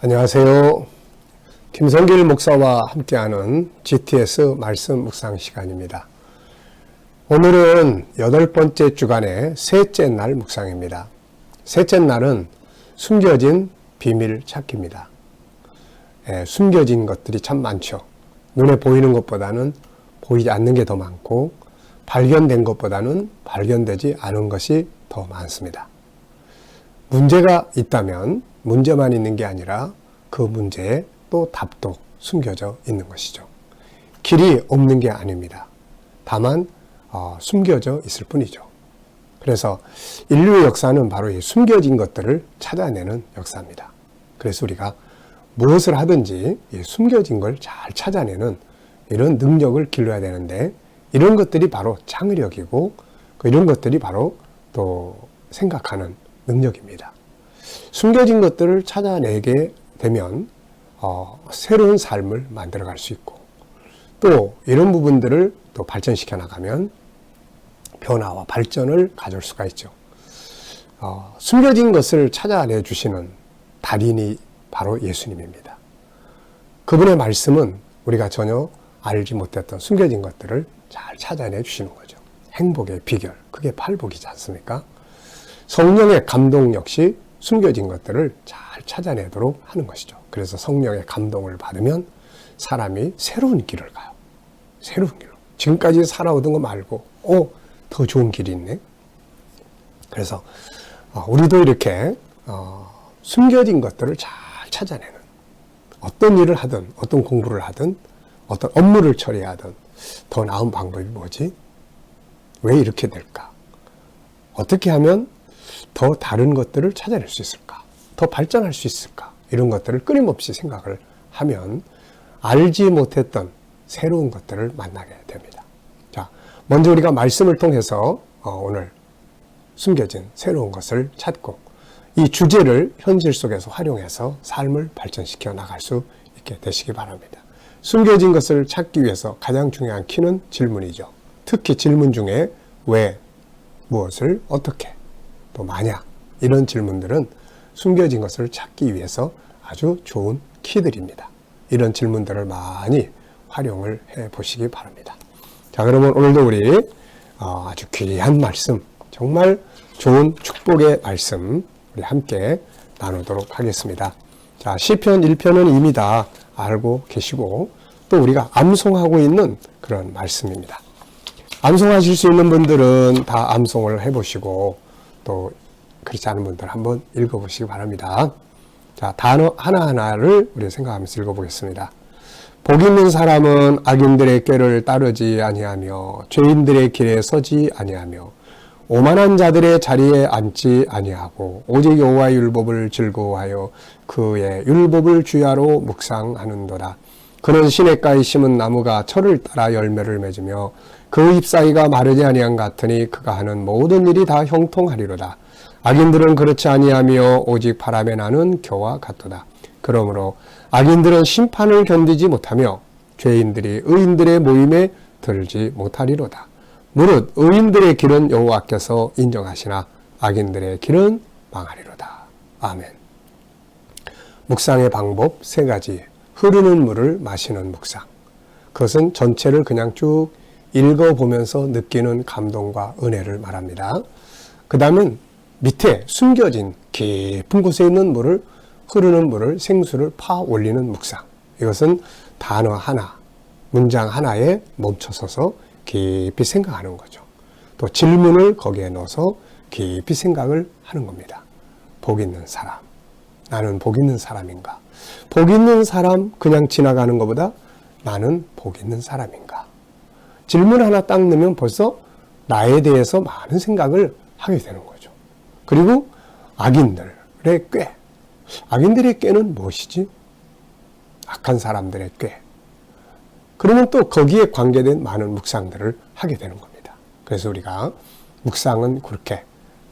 안녕하세요. 김성길 목사와 함께하는 GTS 말씀 묵상 시간입니다. 오늘은 8번째 주간의 셋째 날 묵상입니다. 셋째 날은 숨겨진 비밀 찾기입니다. 숨겨진 것들이 참 많죠. 눈에 보이는 것보다는 보이지 않는 게 더 많고, 발견된 것보다는 발견되지 않은 것이 더 많습니다. 문제가 있다면 문제만 있는 게 아니라 그 문제에 또 답도 숨겨져 있는 것이죠. 길이 없는 게 아닙니다. 다만 숨겨져 있을 뿐이죠. 그래서 인류의 역사는 바로 이 숨겨진 것들을 찾아내는 역사입니다. 그래서 우리가 무엇을 하든지 이 숨겨진 걸 잘 찾아내는 이런 능력을 길러야 되는데, 이런 것들이 바로 창의력이고, 이런 것들이 바로 또 생각하는 능력입니다. 숨겨진 것들을 찾아내게 되면 새로운 삶을 만들어갈 수 있고, 또 이런 부분들을 또 발전시켜 나가면 변화와 발전을 가져올 수가 있죠. 숨겨진 것을 찾아내 주시는 달인이 바로 예수님입니다. 그분의 말씀은 우리가 전혀 알지 못했던 숨겨진 것들을 잘 찾아내 주시는 거죠. 행복의 비결, 그게 팔복이지 않습니까? 성령의 감동 역시 숨겨진 것들을 잘 찾아내도록 하는 것이죠. 그래서 성령의 감동을 받으면 사람이 새로운 길을 가요. 새로운 길로. 지금까지 살아오던 거 말고 더 좋은 길이 있네. 그래서 우리도 이렇게 숨겨진 것들을 잘 찾아내는, 어떤 일을 하든 어떤 공부를 하든 어떤 업무를 처리하든 더 나은 방법이 뭐지? 왜 이렇게 될까? 어떻게 하면 더 다른 것들을 찾아낼 수 있을까? 더 발전할 수 있을까? 이런 것들을 끊임없이 생각을 하면 알지 못했던 새로운 것들을 만나게 됩니다. 자, 먼저 우리가 말씀을 통해서 오늘 숨겨진 새로운 것을 찾고, 이 주제를 현실 속에서 활용해서 삶을 발전시켜 나갈 수 있게 되시기 바랍니다. 숨겨진 것을 찾기 위해서 가장 중요한 키는 질문이죠. 특히 질문 중에 왜, 무엇을, 어떻게, 또 만약, 이런 질문들은 숨겨진 것을 찾기 위해서 아주 좋은 키들입니다. 이런 질문들을 많이 활용을 해 보시기 바랍니다. 자, 그러면 오늘도 우리 아주 귀한 말씀, 정말 좋은 축복의 말씀 우리 함께 나누도록 하겠습니다. 자, 시편 1편은 이미 다 알고 계시고, 또 우리가 암송하고 있는 그런 말씀입니다. 암송하실 수 있는 분들은 다 암송을 해보시고, 또 그렇지 않은 분들 한번 읽어보시기 바랍니다. 자, 단어 하나하나를 우리 생각하면서 읽어보겠습니다. 복 있는 사람은 악인들의 꾀를 따르지 아니하며 죄인들의 길에 서지 아니하며 오만한 자들의 자리에 앉지 아니하고 오직 여호와의 율법을 즐거워하여 그의 율법을 주야로 묵상하는도다. 그는 시냇가에 심은 나무가 철을 따라 열매를 맺으며 그 잎사귀가 마르지 아니한 같으니 그가 하는 모든 일이 다 형통하리로다. 악인들은 그렇지 아니하며 오직 바람에 나는 겨와 같도다. 그러므로 악인들은 심판을 견디지 못하며 죄인들이 의인들의 모임에 들지 못하리로다. 무릇 의인들의 길은 여호와께서 인정하시나 악인들의 길은 망하리로다. 아멘. 묵상의 방법 3가지. 흐르는 물을 마시는 묵상. 그것은 전체를 그냥 쭉 읽어보면서 느끼는 감동과 은혜를 말합니다. 그 다음은 밑에 숨겨진 깊은 곳에 있는 물을, 흐르는 물을, 생수를 파 올리는 묵상. 이것은 단어 하나, 문장 하나에 멈춰서서 깊이 생각하는 거죠. 또 질문을 거기에 넣어서 깊이 생각을 하는 겁니다. 복 있는 사람. 나는 복 있는 사람인가? 복 있는 사람 그냥 지나가는 것보다 나는 복 있는 사람인가? 질문 하나 딱 넣으면 벌써 나에 대해서 많은 생각을 하게 되는 거죠. 그리고 악인들의 꾀. 악인들의 꾀는 무엇이지? 악한 사람들의 꾀. 그러면 또 거기에 관계된 많은 묵상들을 하게 되는 겁니다. 그래서 우리가 묵상은 그렇게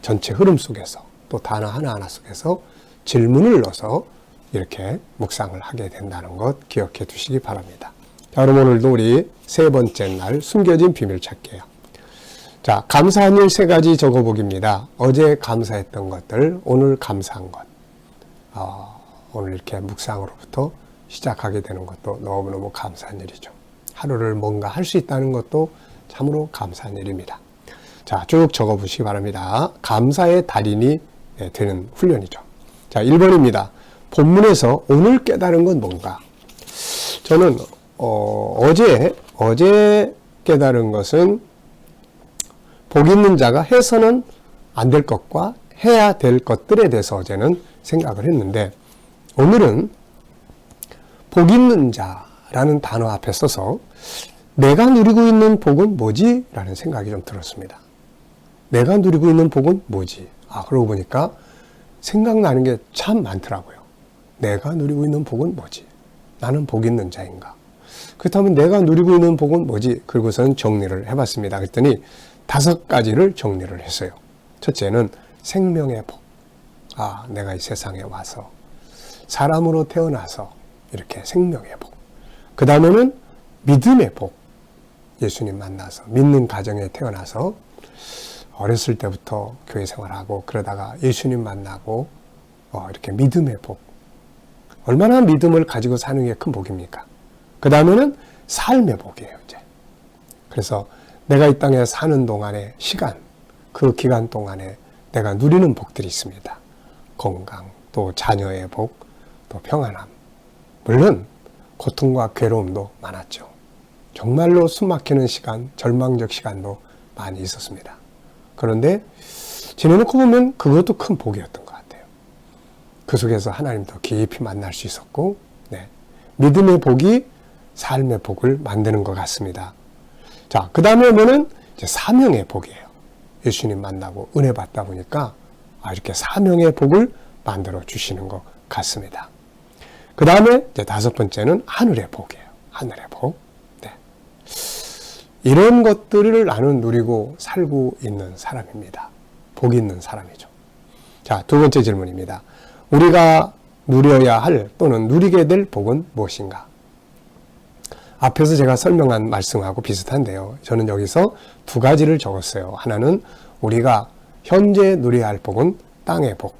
전체 흐름 속에서 또 단어 하나하나 속에서 질문을 넣어서 이렇게 묵상을 하게 된다는 것 기억해 두시기 바랍니다. 자, 그럼 오늘도 우리 3번째 날 숨겨진 비밀 찾기예요. 자, 감사한 일 3가지 적어보기입니다. 어제 감사했던 것들, 오늘 감사한 것. 오늘 이렇게 묵상으로부터 시작하게 되는 것도 너무너무 감사한 일이죠. 하루를 뭔가 할 수 있다는 것도 참으로 감사한 일입니다. 자, 쭉 적어보시기 바랍니다. 감사의 달인이 되는 훈련이죠. 자, 1번입니다. 본문에서 오늘 깨달은 건 뭔가? 저는 어제 깨달은 것은 복 있는 자가 해서는 안 될 것과 해야 될 것들에 대해서 어제는 생각을 했는데, 오늘은 복 있는 자라는 단어 앞에 써서 내가 누리고 있는 복은 뭐지? 라는 생각이 좀 들었습니다. 내가 누리고 있는 복은 뭐지? 그러고 보니까 생각나는 게 참 많더라고요. 내가 누리고 있는 복은 뭐지? 나는 복 있는 자인가? 그렇다면 내가 누리고 있는 복은 뭐지? 그리고선 정리를 해봤습니다. 그랬더니 5가지를 정리를 했어요. 첫째는 생명의 복. 내가 이 세상에 와서 사람으로 태어나서 이렇게 생명의 복. 그 다음에는 믿음의 복. 예수님 만나서 믿는 가정에 태어나서 어렸을 때부터 교회 생활하고 그러다가 예수님 만나고 이렇게 믿음의 복. 얼마나 믿음을 가지고 사는 게 큰 복입니까? 그 다음에는 삶의 복이에요, 이제. 그래서 내가 이 땅에 사는 동안의 시간, 그 기간 동안에 내가 누리는 복들이 있습니다. 건강, 또 자녀의 복, 또 평안함. 물론 고통과 괴로움도 많았죠. 정말로 숨막히는 시간, 절망적 시간도 많이 있었습니다. 그런데 지내놓고 보면 그것도 큰 복이었던 것 같아요. 그 속에서 하나님 더 깊이 만날 수 있었고, 믿음의 복이 삶의 복을 만드는 것 같습니다. 자, 그 다음에 뭐는 이제 사명의 복이에요. 예수님 만나고 은혜 받다 보니까 이렇게 사명의 복을 만들어 주시는 것 같습니다. 그 다음에 이제 5번째는 하늘의 복이에요. 하늘의 복. 이런 것들을 나는 누리고 살고 있는 사람입니다. 복 있는 사람이죠. 자, 2번째 질문입니다. 우리가 누려야 할 또는 누리게 될 복은 무엇인가? 앞에서 제가 설명한 말씀하고 비슷한데요. 저는 여기서 2가지를 적었어요. 하나는 우리가 현재 누려야 할 복은 땅의 복.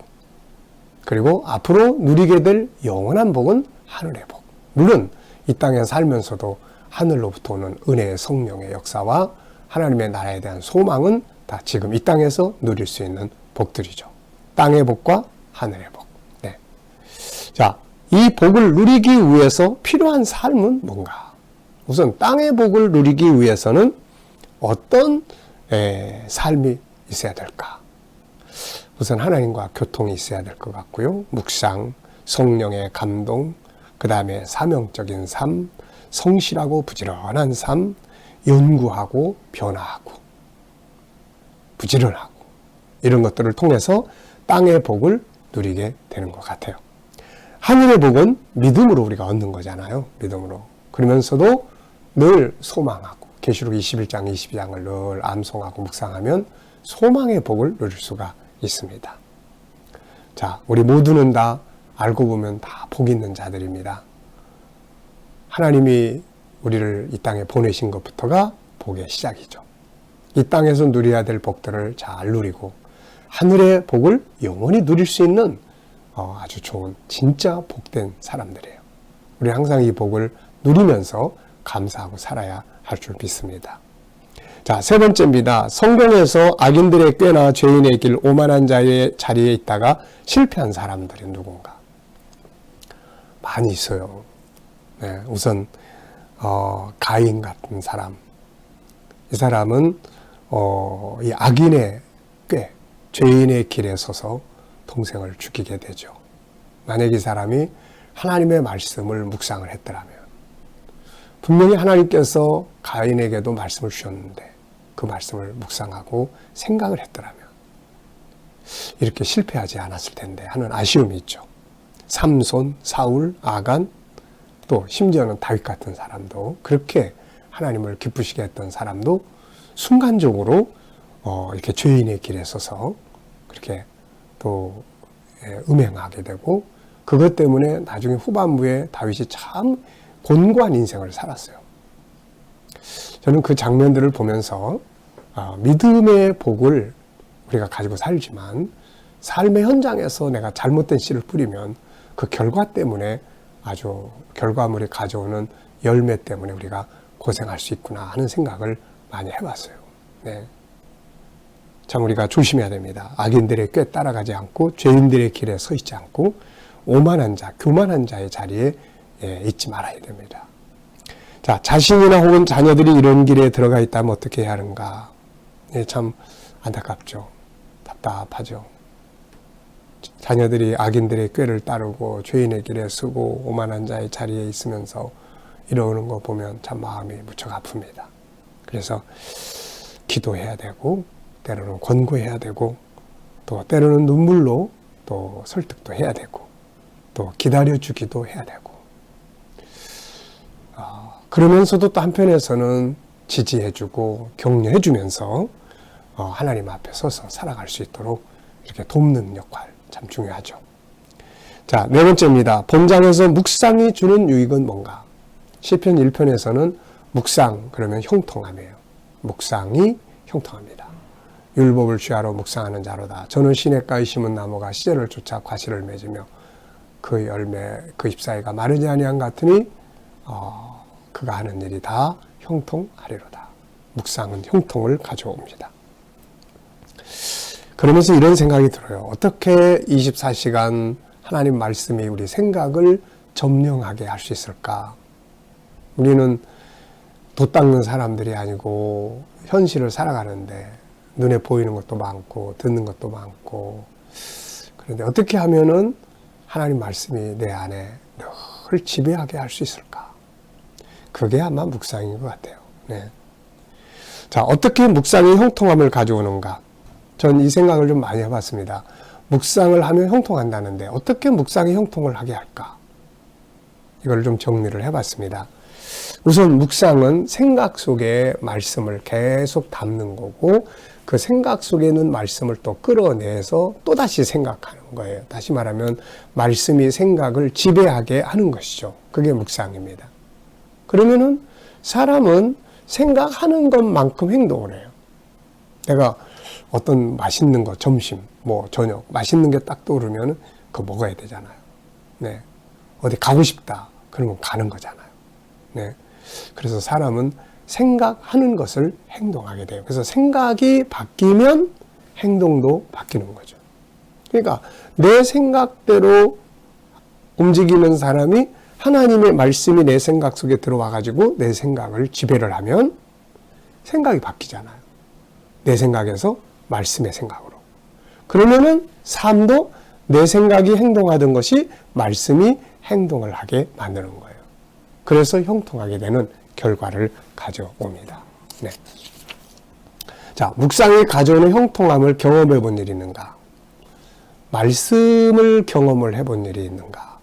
그리고 앞으로 누리게 될 영원한 복은 하늘의 복. 물론 이 땅에 살면서도 하늘로부터 오는 은혜의 성령의 역사와 하나님의 나라에 대한 소망은 다 지금 이 땅에서 누릴 수 있는 복들이죠. 땅의 복과 하늘의 복. 자, 이 복을 누리기 위해서 필요한 삶은 뭔가? 우선 땅의 복을 누리기 위해서는 어떤 삶이 있어야 될까? 우선 하나님과 교통이 있어야 될 것 같고요. 묵상, 성령의 감동, 그 다음에 사명적인 삶, 성실하고 부지런한 삶, 연구하고 변화하고 부지런하고 이런 것들을 통해서 땅의 복을 누리게 되는 것 같아요. 하늘의 복은 믿음으로 우리가 얻는 거잖아요. 믿음으로. 그러면서도 늘 소망하고 계시록 21장, 22장을 늘 암송하고 묵상하면 소망의 복을 누릴 수가 있습니다. 자, 우리 모두는 다 알고 보면 다 복 있는 자들입니다. 하나님이 우리를 이 땅에 보내신 것부터가 복의 시작이죠. 이 땅에서 누려야 될 복들을 잘 누리고 하늘의 복을 영원히 누릴 수 있는 아주 좋은 진짜 복된 사람들이에요. 우리 항상 이 복을 누리면서 감사하고 살아야 할 줄 믿습니다. 자, 3번째입니다. 성경에서 악인들의 꾀나 죄인의 길, 오만한 자의 자리에 있다가 실패한 사람들이 누군가? 많이 있어요. 우선 가인 같은 사람. 이 사람은 이 악인의 꾀, 죄인의 길에 서서 동생을 죽이게 되죠. 만약 이 사람이 하나님의 말씀을 묵상을 했더라면, 분명히 하나님께서 가인에게도 말씀을 주셨는데 그 말씀을 묵상하고 생각을 했더라면 이렇게 실패하지 않았을 텐데 하는 아쉬움이 있죠. 삼손, 사울, 아간, 또 심지어는 다윗 같은 사람도, 그렇게 하나님을 기쁘시게 했던 사람도 순간적으로 이렇게 죄인의 길에 서서 그렇게 또 음행하게 되고, 그것 때문에 나중에 후반부에 다윗이 참 곤고한 인생을 살았어요. 저는 그 장면들을 보면서 믿음의 복을 우리가 가지고 살지만 삶의 현장에서 내가 잘못된 씨를 뿌리면 그 결과 때문에 아주 결과물이 가져오는 열매 때문에 우리가 고생할 수 있구나 하는 생각을 많이 해봤어요. 네. 참 우리가 조심해야 됩니다. 악인들의 꾀 따라가지 않고 죄인들의 길에 서 있지 않고 오만한 자, 교만한 자의 자리에 있지 말아야 됩니다. 자, 자신이나 혹은 자녀들이 이런 길에 들어가 있다면 어떻게 해야 하는가? 참 안타깝죠. 답답하죠. 자녀들이 악인들의 꾀를 따르고 죄인의 길에 서고 오만한 자의 자리에 있으면서 이러는 거 보면 참 마음이 무척 아픕니다. 그래서 기도해야 되고 때로는 권고해야 되고 또 때로는 눈물로 또 설득도 해야 되고 또 기다려주기도 해야 되고 그러면서도 또 한편에서는 지지해주고 격려해주면서 하나님 앞에 서서 살아갈 수 있도록 이렇게 돕는 역할 참 중요하죠. 자, 네 번째입니다. 본장에서 묵상이 주는 유익은 뭔가? 시편 1편에서는 묵상 그러면 형통함이에요. 묵상이 형통합니다. 율법을 취하러 묵상하는 자로다. 저는 시냇가에 심은 나무가 시절을 쫓아 과실을 맺으며 그 열매 그 잎사이가 마르지 아니한 같으니 그가 하는 일이 다 형통하리로다. 묵상은 형통을 가져옵니다. 그러면서 이런 생각이 들어요. 어떻게 24시간 하나님 말씀이 우리 생각을 점령하게 할 수 있을까? 우리는 돛 닦는 사람들이 아니고 현실을 살아가는데 눈에 보이는 것도 많고 듣는 것도 많고 그런데 어떻게 하면은 하나님 말씀이 내 안에 늘 지배하게 할 수 있을까? 그게 아마 묵상인 것 같아요. 네. 자, 어떻게 묵상이 형통함을 가져오는가? 전 이 생각을 좀 많이 해봤습니다. 묵상을 하면 형통한다는데 어떻게 묵상이 형통을 하게 할까? 이걸 좀 정리를 해봤습니다. 우선 묵상은 생각 속에 말씀을 계속 담는 거고 그 생각 속에 있는 말씀을 또 끌어내서 또다시 생각하는 거예요. 다시 말하면 말씀이 생각을 지배하게 하는 것이죠. 그게 묵상입니다. 그러면은 사람은 생각하는 것만큼 행동을 해요. 내가 어떤 맛있는 거, 점심, 저녁, 맛있는 게 딱 떠오르면 그거 먹어야 되잖아요. 네. 어디 가고 싶다. 그러면 가는 거잖아요. 네. 그래서 사람은 생각하는 것을 행동하게 돼요. 그래서 생각이 바뀌면 행동도 바뀌는 거죠. 그러니까 내 생각대로 움직이는 사람이 하나님의 말씀이 내 생각 속에 들어와가지고 내 생각을 지배를 하면 생각이 바뀌잖아요. 내 생각에서 말씀의 생각으로. 그러면은 삶도 내 생각이 행동하던 것이 말씀이 행동을 하게 만드는 거예요. 그래서 형통하게 되는 결과를 가져옵니다. 네. 자, 묵상이 가져오는 형통함을 경험해 본 일이 있는가? 말씀을 경험을 해본 일이 있는가?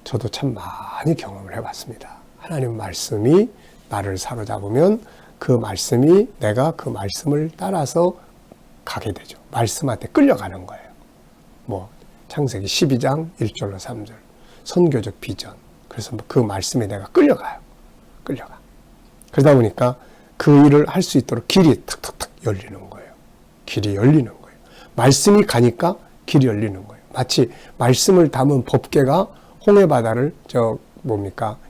저도 참 많이 경험을 해봤습니다. 하나님 말씀이 나를 사로잡으면 그 말씀이 내가 그 말씀을 따라서 가게 되죠. 말씀한테 끌려가는 거예요. 창세기 12장 1절로 3절 선교적 비전. 그래서 그 말씀에 내가 끌려가. 그러다 보니까 그 일을 할 수 있도록 길이 탁탁탁 열리는 거예요. 길이 열리는 거예요. 말씀이 가니까 길이 열리는 거예요. 마치 말씀을 담은 법궤가 홍해바다를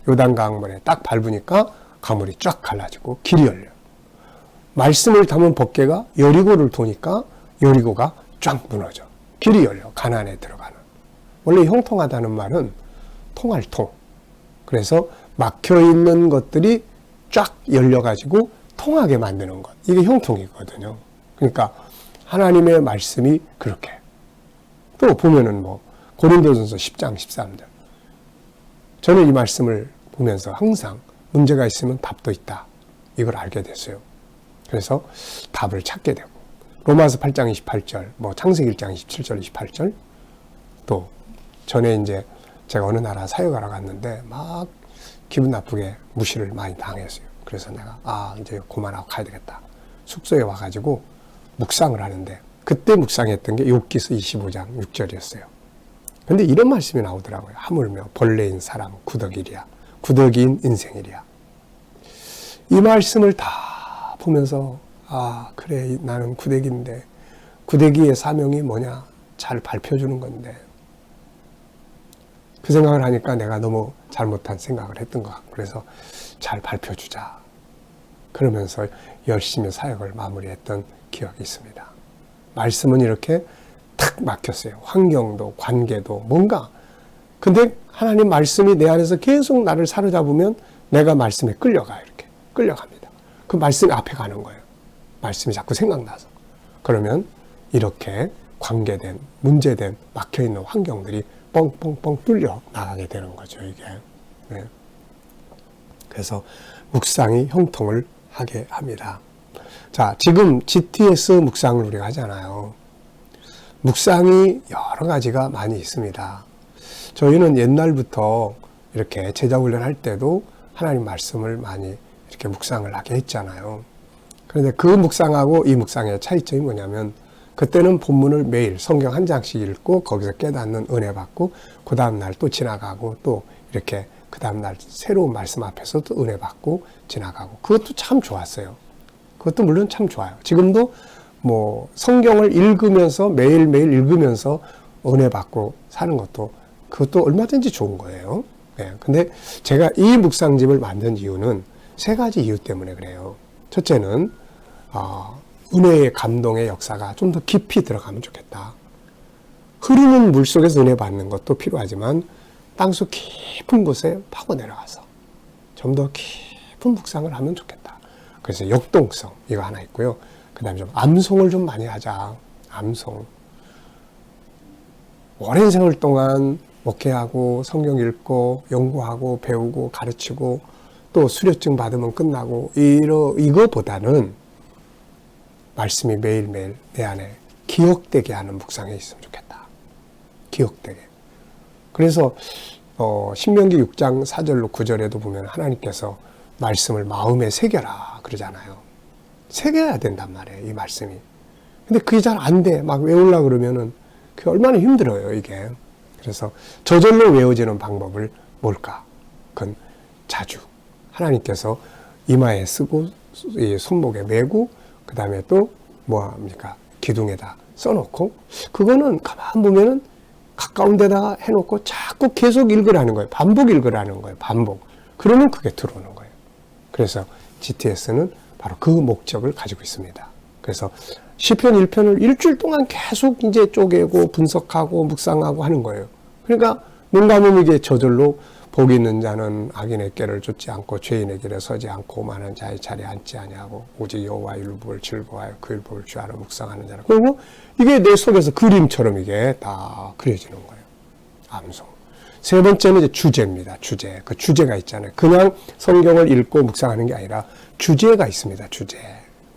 요단강물에 딱 밟으니까 가물이 쫙 갈라지고 길이 열려요. 말씀을 담은 법궤가 여리고를 도니까 여리고가 쫙 무너져. 길이 열려. 가나안에 들어가는. 원래 형통하다는 말은 통할 통. 그래서 막혀있는 것들이 쫙 열려가지고 통하게 만드는 것. 이게 형통이거든요. 그러니까 하나님의 말씀이 그렇게. 또 보면은 고린도전서 10장 13절. 저는 이 말씀을 보면서 항상 문제가 있으면 답도 있다. 이걸 알게 됐어요. 그래서 답을 찾게 되고. 로마서 8장 28절, 창세기 1장 27절, 28절. 또 전에 제가 어느 나라 사역하러 갔는데 막 기분 나쁘게 무시를 많이 당했어요. 그래서 내가 이제 그만하고 가야 되겠다. 숙소에 와가지고 묵상을 하는데 그때 묵상했던 게 욥기서 25장 6절이었어요. 근데 이런 말씀이 나오더라고요. 하물며 벌레인 사람 구더기랴. 구더기인 인생이랴. 이 말씀을 다 보면서 그래 나는 구더기인데 구더기의 사명이 뭐냐? 잘 밝혀주는 건데 그 생각을 하니까 내가 너무 잘못한 생각을 했던 것 같고, 그래서 잘 발표주자. 그러면서 열심히 사역을 마무리했던 기억이 있습니다. 말씀은 이렇게 탁 막혔어요. 환경도, 관계도, 뭔가. 근데 하나님 말씀이 내 안에서 계속 나를 사로잡으면 내가 말씀에 끌려가요. 이렇게. 끌려갑니다. 그 말씀이 앞에 가는 거예요. 말씀이 자꾸 생각나서. 그러면 이렇게 관계된, 문제된, 막혀있는 환경들이 뻥뻥뻥 뚫려 나가게 되는 거죠, 이게. 네. 그래서 묵상이 형통을 하게 합니다. 자, 지금 GTS 묵상을 우리가 하잖아요. 묵상이 여러 가지가 많이 있습니다. 저희는 옛날부터 이렇게 제자훈련 할 때도 하나님 말씀을 많이 이렇게 묵상을 하게 했잖아요. 그런데 그 묵상하고 이 묵상의 차이점이 뭐냐면, 그때는 본문을 매일 성경 한 장씩 읽고 거기서 깨닫는 은혜 받고, 그 다음날 또 지나가고, 또 이렇게 그 다음날 새로운 말씀 앞에서 또 은혜 받고 지나가고, 그것도 참 좋았어요. 그것도 물론 참 좋아요. 지금도 뭐 성경을 읽으면서 매일매일 읽으면서 은혜 받고 사는 것도, 그것도 얼마든지 좋은 거예요. 네. 근데 제가 이 묵상집을 만든 이유는 세 가지 이유 때문에 그래요. 첫째는 은혜의 감동의 역사가 좀 더 깊이 들어가면 좋겠다. 흐르는 물 속에서 은혜 받는 것도 필요하지만 땅속 깊은 곳에 파고 내려가서 좀 더 깊은 묵상을 하면 좋겠다. 그래서 역동성 이거 하나 있고요. 그 다음에 좀 암송을 좀 많이 하자. 암송. 오랜 세월 동안 목회하고 성경 읽고 연구하고 배우고 가르치고 또 수료증 받으면 끝나고 이거보다는 말씀이 매일매일 내 안에 기억되게 하는 묵상에 있으면 좋겠다. 기억되게. 그래서 신명기 6장 4절로 9절에도 보면 하나님께서 말씀을 마음에 새겨라 그러잖아요. 새겨야 된단 말이에요, 이 말씀이. 근데 그게 잘 안 돼. 막 외우려고 그러면은 그게 얼마나 힘들어요, 이게. 그래서 저절로 외워지는 방법을 뭘까? 그건 자주 하나님께서 이마에 쓰고 손목에 메고 그 다음에 또 뭐합니까? 기둥에다 써놓고, 그거는 가만 보면은 가까운 데다가 해놓고 자꾸 계속 읽으라는 거예요. 반복 읽으라는 거예요. 반복. 그러면 그게 들어오는 거예요. 그래서 GTS는 바로 그 목적을 가지고 있습니다. 그래서 시편 1편을 일주일 동안 계속 이제 쪼개고 분석하고 묵상하고 하는 거예요. 그러니까 눈 감으면 이게 저절로 복 있는 자는 악인의 꾀를 쫓지 않고 죄인의 길에 서지 않고 많은 자의 자리에 앉지 아니하고 오직 여호와의 율법을 즐거워하여 그 율법을 주하러 묵상하는 자라. 그리고 이게 내 속에서 그림처럼 이게 다 그려지는 거예요. 암송. 세 번째는 이제 주제입니다. 주제. 그 주제가 있잖아요. 그냥 성경을 읽고 묵상하는 게 아니라 주제가 있습니다. 주제.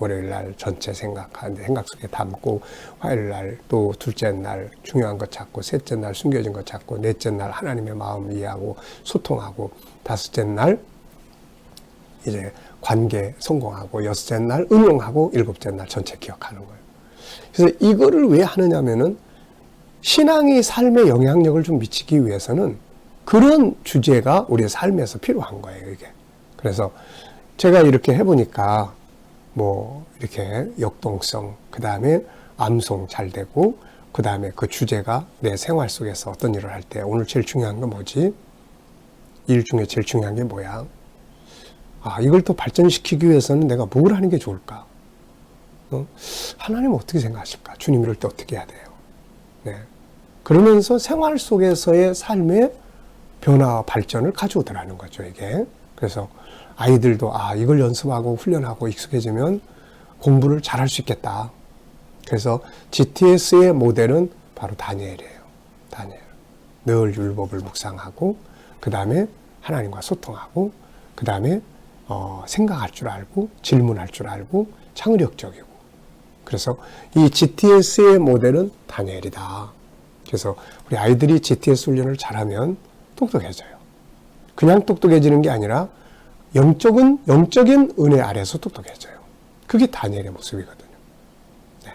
월요일 날 전체 생각하는데 생각 속에 담고, 화요일 날 또 둘째 날 중요한 것 찾고, 셋째 날 숨겨진 것 찾고, 넷째 날 하나님의 마음을 이해하고 소통하고, 다섯째 날 이제 관계 성공하고, 여섯째 날 응용하고, 일곱째 날 전체 기억하는 거예요. 그래서 이거를 왜 하느냐면은 신앙이 삶에 영향력을 좀 미치기 위해서는 그런 주제가 우리의 삶에서 필요한 거예요, 이게. 그래서 제가 이렇게 해보니까 뭐 이렇게 역동성, 그 다음에 암송 잘 되고, 그 다음에 그 주제가 내 생활 속에서 어떤 일을 할 때 오늘 제일 중요한 건 뭐지? 일 중에 제일 중요한 게 뭐야? 이걸 또 발전시키기 위해서는 내가 뭘 하는 게 좋을까? 하나님 어떻게 생각하실까? 주님 이럴 때 어떻게 해야 돼요? 네. 그러면서 생활 속에서의 삶의 변화와 발전을 가져오더라는 거죠, 이게. 그래서 아이들도 이걸 연습하고 훈련하고 익숙해지면 공부를 잘할 수 있겠다. 그래서 GTS의 모델은 바로 다니엘이에요. 다니엘. 늘 율법을 묵상하고, 그 다음에 하나님과 소통하고, 그 다음에 생각할 줄 알고, 질문할 줄 알고, 창의력적이고. 그래서 이 GTS의 모델은 다니엘이다. 그래서 우리 아이들이 GTS 훈련을 잘하면 똑똑해져요. 그냥 똑똑해지는 게 아니라 영적인 은혜 아래서 똑똑해져요. 그게 다니엘의 모습이거든요. 네.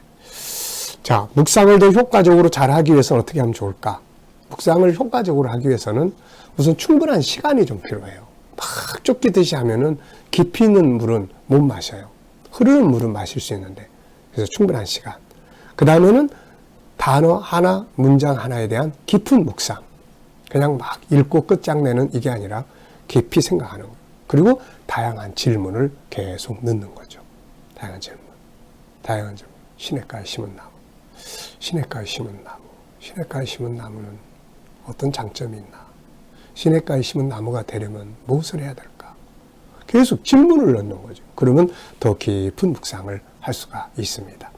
자, 묵상을 더 효과적으로 잘하기 위해서는 어떻게 하면 좋을까? 묵상을 효과적으로 하기 위해서는 우선 충분한 시간이 좀 필요해요. 막 쫓기듯이 하면은 깊이 있는 물은 못 마셔요. 흐르는 물은 마실 수 있는데. 그래서 충분한 시간. 그 다음에는 단어 하나, 문장 하나에 대한 깊은 묵상. 그냥 막 읽고 끝장내는 이게 아니라 깊이 생각하는 거예요. 그리고 다양한 질문을 계속 넣는 거죠. 다양한 질문. 시냇가에 심은 나무. 시냇가에 심은 나무. 시냇가에 심은 나무는 어떤 장점이 있나? 시냇가에 심은 나무가 되려면 무엇을 해야 될까? 계속 질문을 넣는 거죠. 그러면 더 깊은 묵상을 할 수가 있습니다.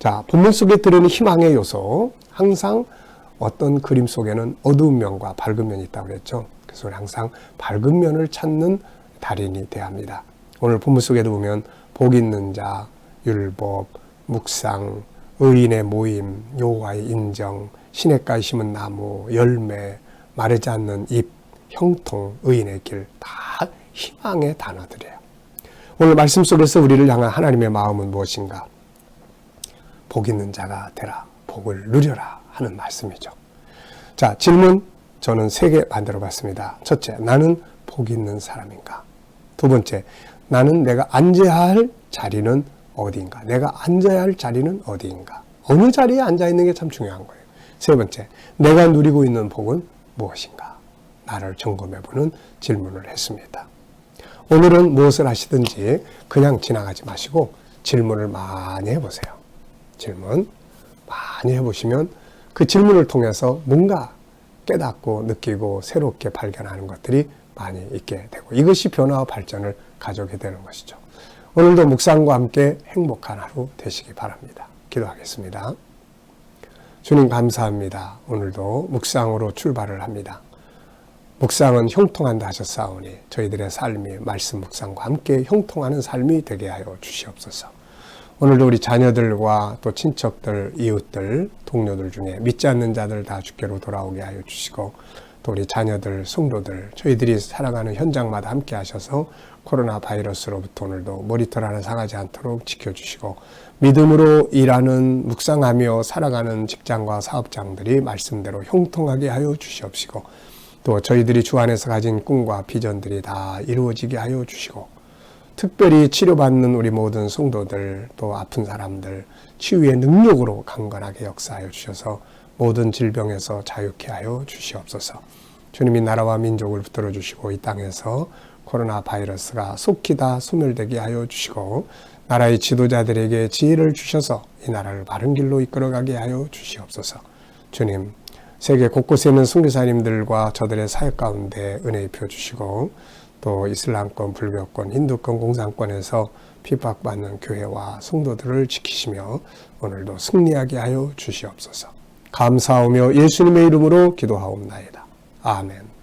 자, 본문 속에 들어있는 희망의 요소. 항상 어떤 그림 속에는 어두운 면과 밝은 면이 있다고 그랬죠. 그래서 우리 항상 밝은 면을 찾는 달인이 되어야 합니다. 오늘 본문 속에도 보면 복 있는 자, 율법, 묵상, 의인의 모임, 여호와의 인정, 시냇가에 심은 나무, 열매, 마르지 않는 잎, 형통, 의인의 길, 다 희망의 단어들이에요. 오늘 말씀 속에서 우리를 향한 하나님의 마음은 무엇인가? 복 있는 자가 되라, 복을 누려라 하는 말씀이죠. 자, 질문 저는 3개 만들어 봤습니다. 첫째, 나는 복 있는 사람인가? 두 번째, 나는 내가 앉아야 할 자리는 어디인가? 내가 앉아야 할 자리는 어디인가? 어느 자리에 앉아 있는 게 참 중요한 거예요. 세 번째, 내가 누리고 있는 복은 무엇인가? 나를 점검해보는 질문을 했습니다. 오늘은 무엇을 하시든지 그냥 지나가지 마시고 질문을 많이 해보세요. 질문 많이 해보시면 그 질문을 통해서 뭔가 깨닫고 느끼고 새롭게 발견하는 것들이 많이 있게 되고 이것이 변화와 발전을 가져오게 되는 것이죠. 오늘도 묵상과 함께 행복한 하루 되시기 바랍니다. 기도하겠습니다. 주님 감사합니다. 오늘도 묵상으로 출발을 합니다. 묵상은 형통한다 하셨사오니 저희들의 삶이 말씀 묵상과 함께 형통하는 삶이 되게 하여 주시옵소서. 오늘도 우리 자녀들과 또 친척들, 이웃들, 동료들 중에 믿지 않는 자들 다 주께로 돌아오게 하여 주시고 또 우리 자녀들, 성도들, 저희들이 살아가는 현장마다 함께 하셔서 코로나 바이러스로부터 오늘도 머리털 하나 상하지 않도록 지켜주시고 믿음으로 일하는, 묵상하며 살아가는 직장과 사업장들이 말씀대로 형통하게 하여 주시옵시고 또 저희들이 주 안에서 가진 꿈과 비전들이 다 이루어지게 하여 주시고 특별히 치료받는 우리 모든 성도들 또 아픈 사람들 치유의 능력으로 강건하게 역사하여 주셔서 모든 질병에서 자유케 하여 주시옵소서. 주님이 나라와 민족을 붙들어 주시고 이 땅에서 코로나 바이러스가 속히 다 소멸되게 하여 주시고 나라의 지도자들에게 지혜를 주셔서 이 나라를 바른 길로 이끌어가게 하여 주시옵소서. 주님, 세계 곳곳에 있는 선교사님들과 저들의 사역 가운데 은혜 입혀 주시고 또 이슬람권, 불교권, 힌두권, 공산권에서 핍박받는 교회와 성도들을 지키시며 오늘도 승리하게 하여 주시옵소서. 감사하며 예수님의 이름으로 기도하옵나이다. 아멘.